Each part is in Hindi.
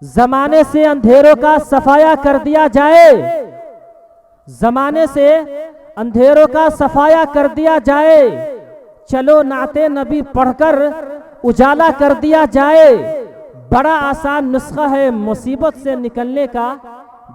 जमाने से अंधेरों का सफाया कर दिया जाए, जमाने से अंधेरों का सफाया कर दिया जाए, चलो नाते नबी पढ़कर उजाला कर दिया जाए। बड़ा आसान नुस्खा है मुसीबत से निकलने का,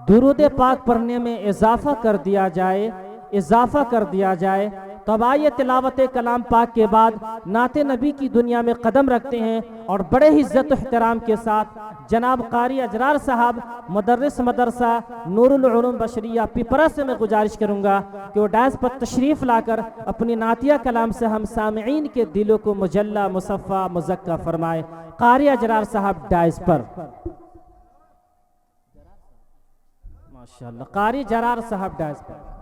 दुरूद पाक पढ़ने में इजाफा कर दिया जाए, इजाफा कर दिया जाए। तो अब आइए तिलावत कलाम पाक के बाद नाते नबी की दुनिया में कदम रखते हैं और बड़े ही इज्जत एहतराम के साथ जनाब कारी अजरार साहब मुदर्रिस मदरसा नूरुल उलूम बशरिया पिपरा से मैं गुजारिश करूंगा कि वो डायस पर तशरीफ़ लाकर अपनी नातिया कलाम से हम सामईन के दिलों को मुजल्ला मुसफ़ा मुज़क्का फरमाए। कारी अजरार साहब डायस पर। माशाअल्लाह, कारी जरार साहब डायस पर।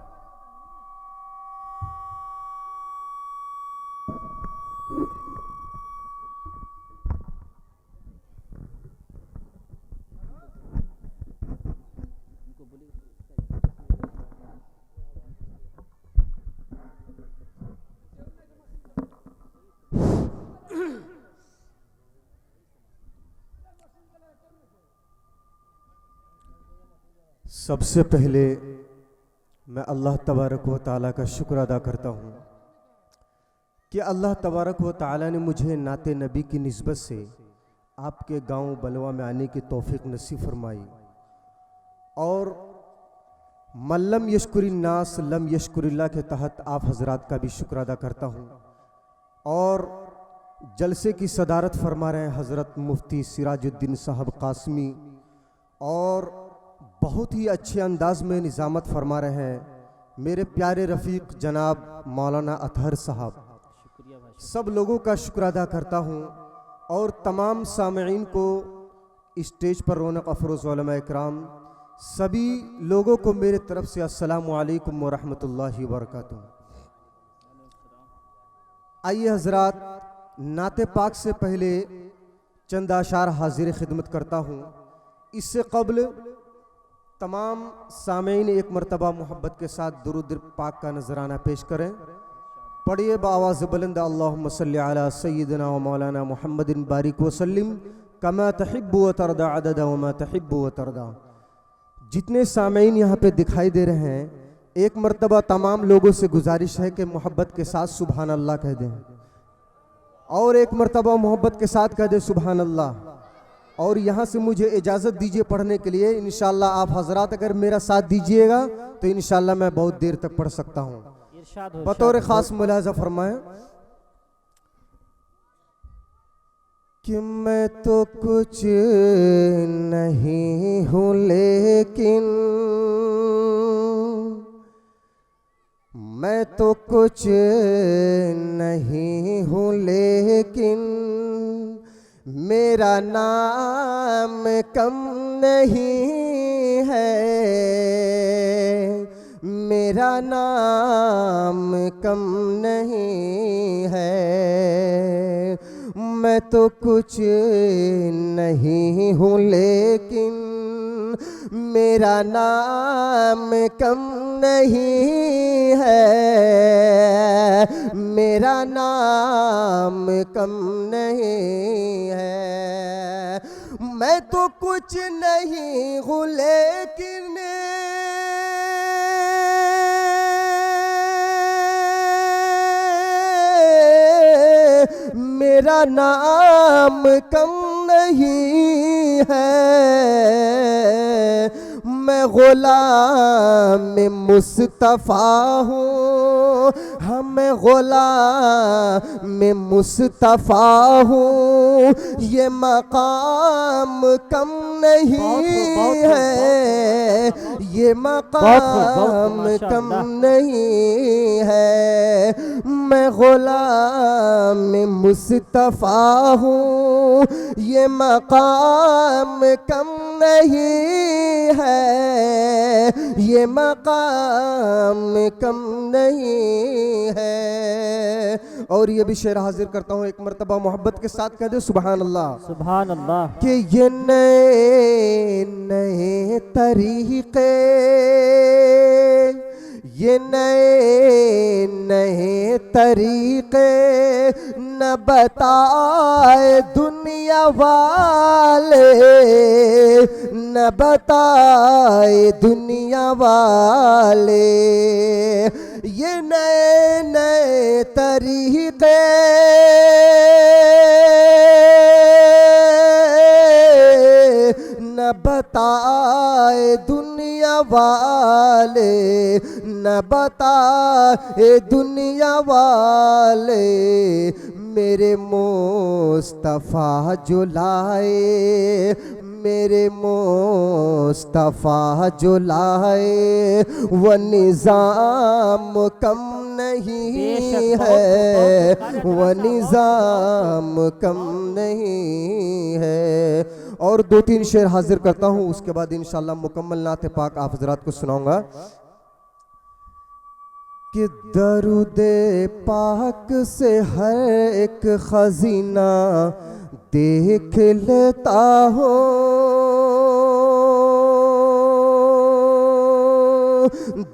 सबसे पहले मैं अल्लाह तबारक व तआला का शुक्र अदा करता हूँ कि अल्लाह तबारक व तआला ने मुझे नाते नबी की निस्बत से आपके गांव बलवा में आने की तौफीक नसीब फरमाई। और मल्लम यशकुरिन्नास लम यशकुरिल्लाह के तहत आप हजरात का भी शुक्र अदा करता हूँ। और जलसे की सदारत फरमा रहे हैं हज़रत मुफ्ती सिराजुद्दीन साहब कासमी, और बहुत ही अच्छे अंदाज में निज़ामत फरमा रहे हैं मेरे प्यारे रफ़ीक जनाब मौलाना अतहर साहब। सब लोगों का शुक्र अदा करता हूँ और तमाम सामईन को स्टेज पर रौनक अफरोज़ उलमा इकराम सभी लोगों को मेरे तरफ से अस्सलामु अलैकुम व रहमतुल्लाहि व बरकातुहू। आइए हजरात, नाते पाक से पहले चंद आशार हाजिर खिदमत करता हूँ। इससे कबल तमाम सामईन एक मरतबा मोहब्बत के साथ दुरूद पाक का नजराना पेश करें। पढ़िए बावाज़ बुलंद अल्लाहुम्मा सल्ली अला सय्यिदिना व मौलाना मुहम्मदिन बारिक वसल्लिम कमा तहिब्बु व तरदा अददा व मा तहिब्बु व तरदा। जितने सामईन यहाँ पे दिखाई दे रहे हैं, एक मरतबा तमाम लोगों से गुजारिश है कि मोहब्बत के साथ सुबहान अल्लाह कह दें, और एक मरतबा मोहब्बत के साथ कह दें सुबहान अल्लाह। और यहाँ से मुझे इजाज़त दीजिए पढ़ने के लिए। इंशाअल्लाह आप हजरात अगर मेरा साथ दीजिएगा तो इंशाअल्लाह मैं बहुत देर तक पढ़ सकता हूँ। बतौर ख़ास मुलाज़ा फरमाएं कि मैं तो कुछ नहीं हूँ लेकिन, मैं तो कुछ नहीं हूँ लेकिन मेरा नाम कम नहीं है, मेरा नाम कम नहीं है। मैं तो कुछ नहीं हूँ लेकिन मेरा नाम कम नहीं है, मेरा नाम कम नहीं है। मैं तो कुछ नहीं हूँ लेकिन मेरा नाम कम नहीं है। मैं गुलाम मुस्तफ़ा हूँ, मैं गुलाम मुस्तफ़ा हूँ, ये मकाम कम नहीं है, ये मकाम कम नहीं है। मैं गुलाम मुस्तफ़ा हूँ, ये मकाम कम नहीं है, ये मकाम कम नहीं है। और ये भी शेर हाजिर करता हूँ, एक मरतबा मोहब्बत के साथ कह दे सुबहान अल्लाह, सुभान अल्लाह। कि ये नए नए तरीक़े, ये नए नए तरीके न बताए दुनिया वाले, न बताए दुनिया वाले, ये नए नए तरीके न बताए दुनिया वाले, न बताए दुनिया वाले, मेरे मुस्तफ़ा जो लाए, मेरे मुस्तफ़ा जो लाए, वो निज़ाम कम नहीं है, वो निज़ाम कम नहीं है। और 2-3 शेर हाजिर करता हूँ, उसके बाद इंशाअल्लाह मुकम्मल नात पाक आप हज़रात को सुनाऊंगा कि दरूदे पाक से हर एक खजीना देख लेता हो,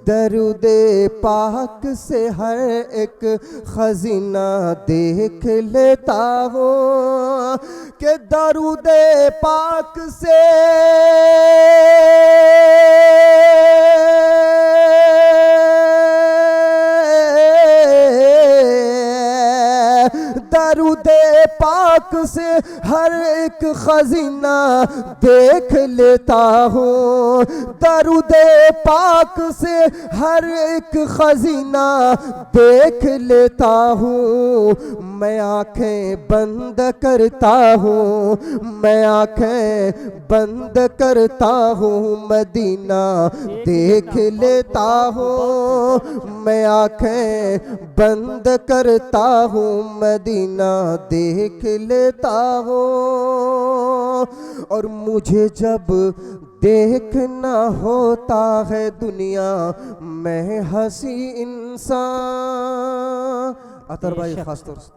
दरूदे पाक से हर एक खजीना देख लेता हो, कि दरूदे पाक से दरूदे पाक से हर एक खजीना देख लेता हूँ, दरूदे पाक से हर एक खजीना देख लेता हूँ। मैं आँखें बंद करता हूँ, मैं आँखें बंद करता हूँ, मदीना देख लेता हूँ, मैं आँखें बंद करता हूँ, मदीना देख लेता हूँ। और मुझे जब देखना होता है दुनिया में हंसी इंसान, अतर भाई खास तौर से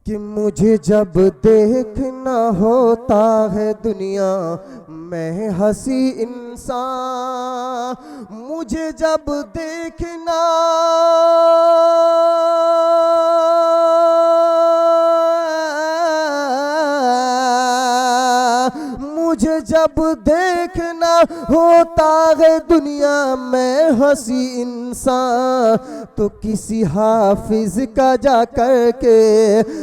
कि मुझे जब देखना होता है दुनिया में हंसी इंसान, मुझे जब देखना मुझे जब देखना होता है दुनिया में हंसी इंसान, तो किसी हाफिज का जा करके,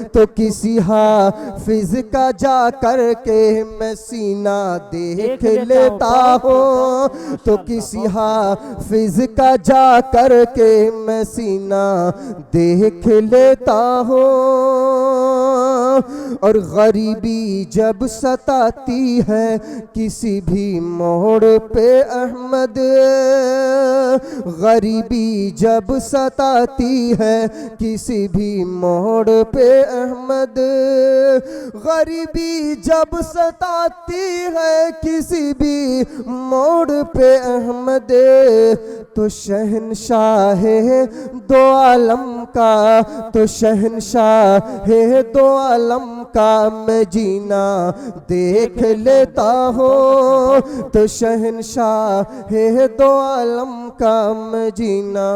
तो किसी हाफिज का जा करके मैं सीना देख लेता हूँ, तो किसी हाफिज का जा करके मैं सीना देख लेता हूँ। और गरीबी जब सताती है किसी भी मोड़ पे अहमद, गरीबी जब सताती है किसी भी मोड़ पे अहमद, गरीबी जब सताती है किसी भी मोड़ पे अहमद, तो शहनशाह दो आलम का, तो शहनशाह दो आलम का मैं जीना देख लेता हूँ, तो शहनशाह दो आलम का मैं जीना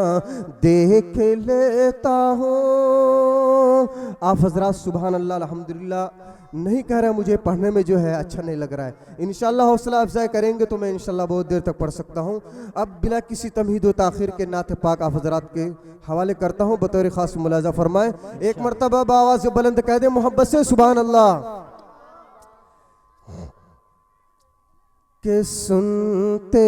देख लेता हूँ। आप हजरात सुभान अल्लाह अल्हम्दुलिल्लाह। नहीं कह रहा मुझे पढ़ने में जो है अच्छा नहीं लग रहा है, इंशाअल्लाह हौसला अफजाई करेंगे तो मैं इंशाअल्लाह बहुत देर तक पढ़ सकता हूँ। अब बिना किसी तमहीद व ताखिर के नात पाक आप हजरात के हवाले करता हूँ, बतौर खास मुलाजा फरमाए। एक मरतबा आवाज़ बुलंद कह दे मोहब्बत से सुभान अल्लाह। के सुनते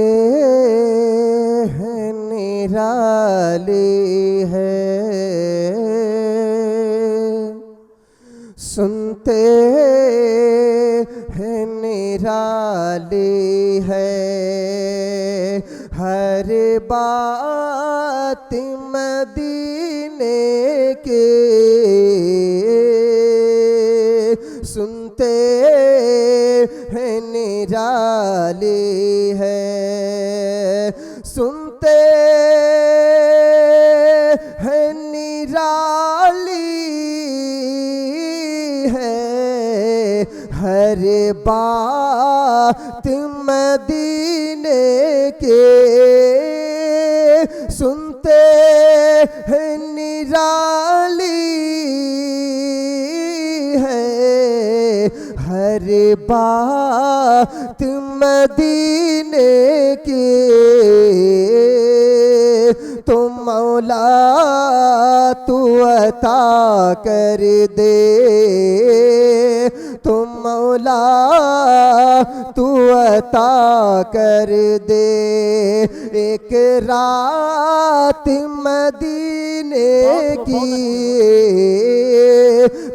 हैं निराले है, सुनते हैं निराले है, हर बात मदीने के, सुनते हैं निराले है, सुनते हैं निराली है, हर बात मदीने के, सुनते से निराली है हर बात मदीने की। तो मौला तू अता कर दे, तो मौला तू अता कर दे एक रात मदीने की।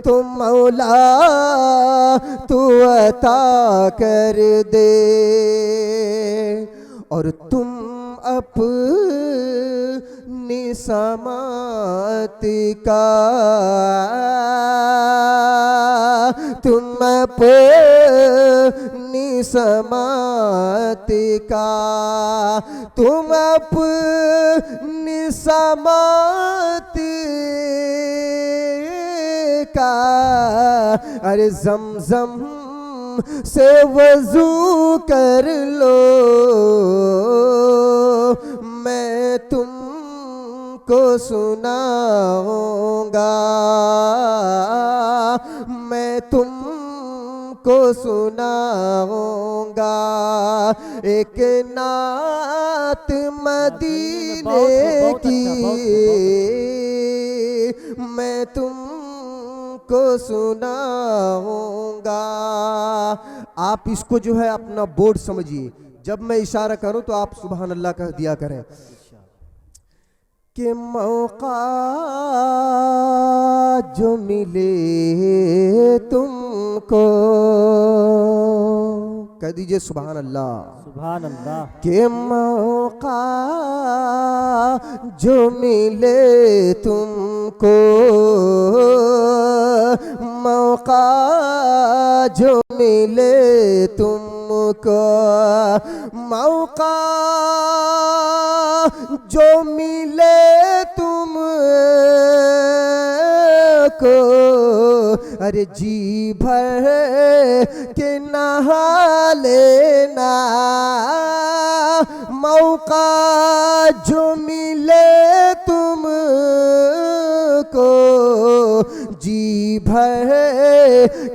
तो मौला तू अता कर दे। और तुम अपनी समात का, तुम अपनी समात का, तुम अपनी समात का अरे ज़मज़म से वज़ू कर लो। मैं तुमको सुनाऊंगा, मैं तुमको सुनाऊंगा एक नात मदीने की। मैं तुमको सुनाऊंगा। आप इसको जो है अपना बोर्ड समझिए, जब मैं इशारा करूं तो आप सुभान अल्लाह कह दिया करें कि मौका जो मिले तुमको, कह दीजिए सुभान अल्लाह, सुभान अल्लाह। कि मौका जो मिले तुमको, मौका जो मिले तुमको, मौका जो मिले तुमको, अरे जी भर के नहा लेना। मौका जो मिले तुमको, जी भर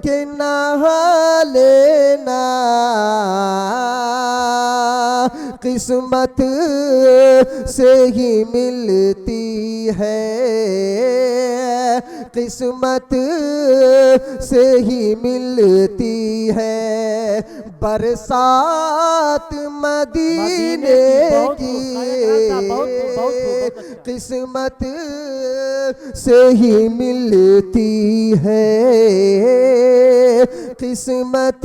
के नहा लेना। किस्मत से ही मिलती है, किस्मत से ही मिलती है बरसात मदीने की। किस्मत से ही मिलती है, किस्मत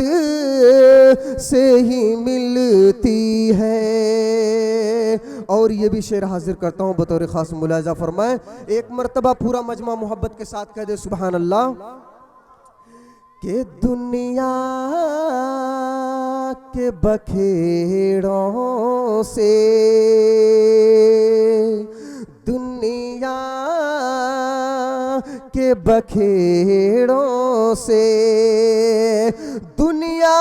से ही मिलती है। और ये भी शेर हाजिर करता हूँ बतौर खास, मुलाजा फरमाए। एक मर्तबा पूरा मजमा मोहब्बत के साथ कह दे सुभान अल्लाह। कि दुनिया के बखेड़ों से, दुनिया के बखेड़ों से, दुनिया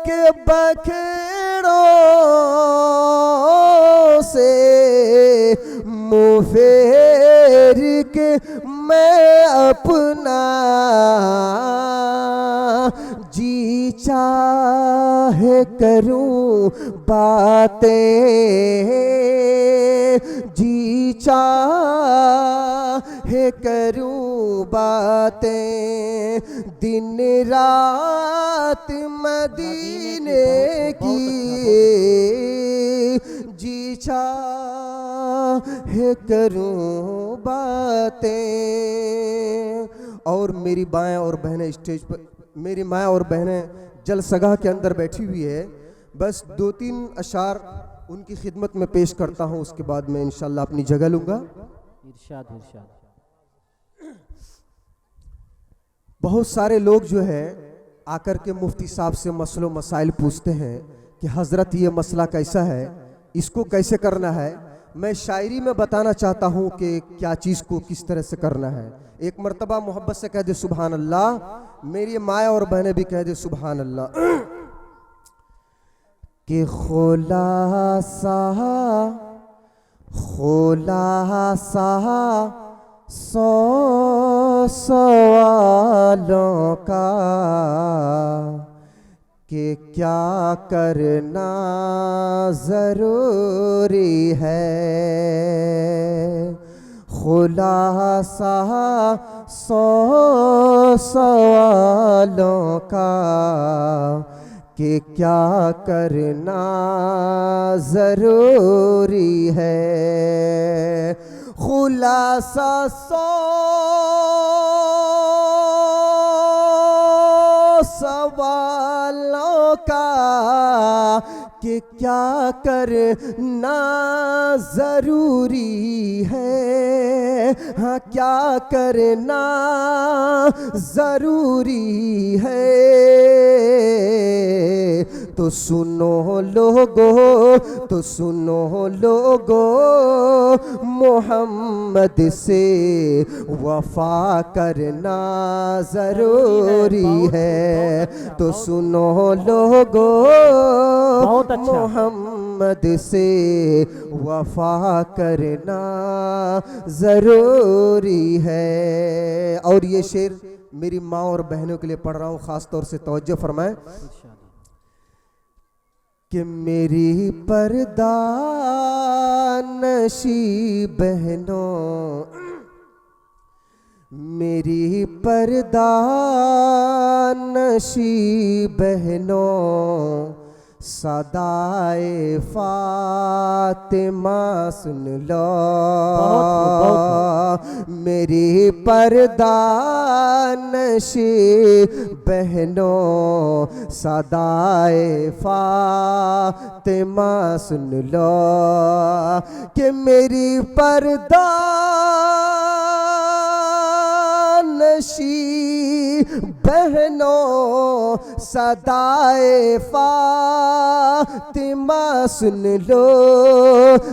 के बखेड़ों से मुँह फेर के मैं अपना जी चाहे करूं बातें, जी चाहे करूं बातें दिन रात मदीने की। जी चाहे करूं बातें। और मेरी बाएं और बहनें स्टेज पर, मेरी माँ और बहनें जलसगाह के अंदर बैठी हुई है। बस 2-3 अशार उनकी खिदमत में पेश करता हूँ, उसके बाद मैं इंशाल्लाह अपनी जगह लूँगा। इरशाद इरशाद। बहुत सारे लोग जो है आकर के मुफ्ती साहब से मसलो मसाइल पूछते हैं कि हज़रत ये मसला कैसा है, इसको कैसे करना है। मैं शायरी में बताना चाहता हूँ कि क्या चीज़ को किस तरह से करना है। एक मर्तबा मोहब्बत से कह दे सुभान अल्लाह, मेरी माँ और बहनें भी कह दे सुभान अल्लाह। कि खुलासा खुलासा 100 सवालों का कि क्या करना ज़रूरी है। खुलासा 100 सवालों का कि क्या करना ज़रूरी है। खुलासा 100 सवालों का कि क्या करना ज़रूरी है। हाँ, क्या करना ज़रूरी है। तो सुनो लोगो, तो सुनो लोगो, मोहम्मद से वफा करना ज़रूरी है। तो सुनो लोगो, बहुत अच्छा। मोहम्मद से वफा करना ज़रूरी है। और ये शेर मेरी माँ और बहनों के लिए पढ़ रहा हूँ, ख़ास तौर से तवज्जो फरमाएं कि मेरी पर्दानशी बहनों, मेरी पर्दानशी बहनों, सदाए फातिमा सुन लो। मेरी पर्दानशी बहनों, सदाए फातिमा सुन लो कि मेरी पर्दानशी बहनों, सदाए फातिमा सुन लो,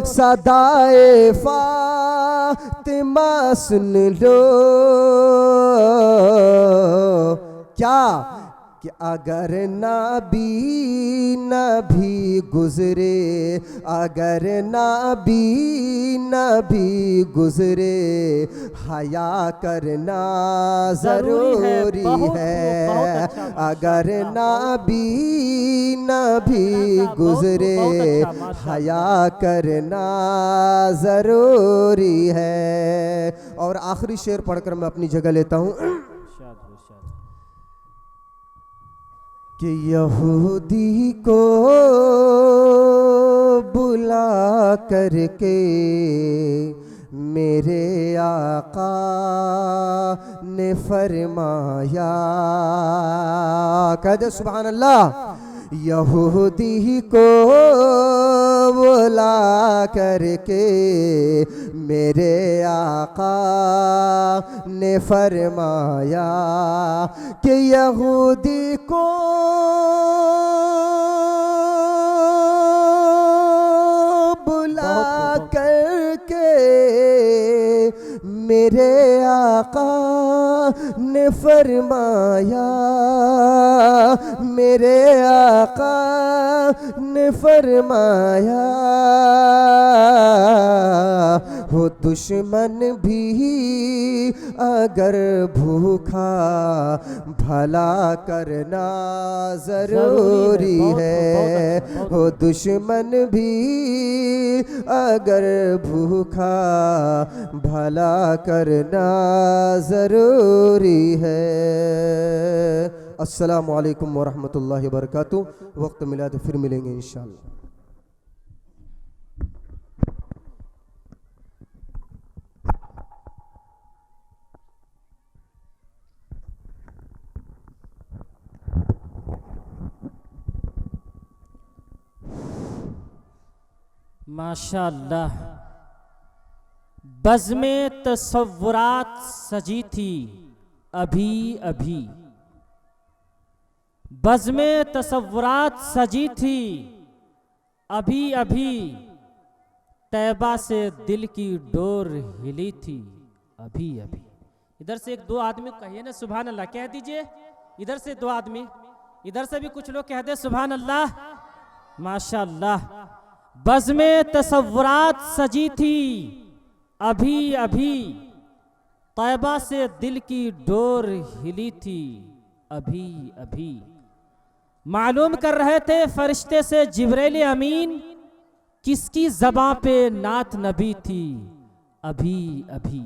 सदाए फातिमा सुन लो। क्या कि अगर नबी गुजरे, अगर नबी गुजरे, हया करना ज़रूरी है। अगर नबी गुजरे, हया करना ज़रूरी है। और आखिरी शेर पढ़कर मैं अपनी जगह लेता हूँ कि यहूदी को बुला करके मेरे आका ने फरमाया, कह दे सुभान अल्लाह। यहूदी को बुला करके मेरे आका ने फरमाया कि यहूदी को बुला करके मेरे आका ने फरमाया, मेरे आका ने फरमाया, हो दुश्मन भी अगर भूखा भला करना ज़रूरी है। हो दुश्मन भी अगर भूखा भला करना ज़रूरी है। अस्सलामु अलैकुम वरहमतुल्लाहि वबरकातुहू। वक्त मिला तो फिर मिलेंगे इंशाअल्लाह। माशाअल्लाह, बज़्मे तसव्वुरात सजी थी अभी अभी, बज़्मे तसव्वुरात सजी थी अभी अभी, तैबा से दिल की डोर हिली थी अभी अभी। इधर से एक दो आदमी कहिए ना सुभान अल्लाह, कह दीजिए। इधर से दो आदमी, इधर से भी कुछ लोग कह दे सुभान अल्लाह। माशाअल्लाह, बज़्मे तसव्वुरात सजी थी अभी अभी, तैबा से दिल की डोर हिली थी अभी अभी। मालूम कर रहे थे फरिश्ते से जिब्रील अमीन, किसकी ज़बां पे नात नबी थी अभी अभी।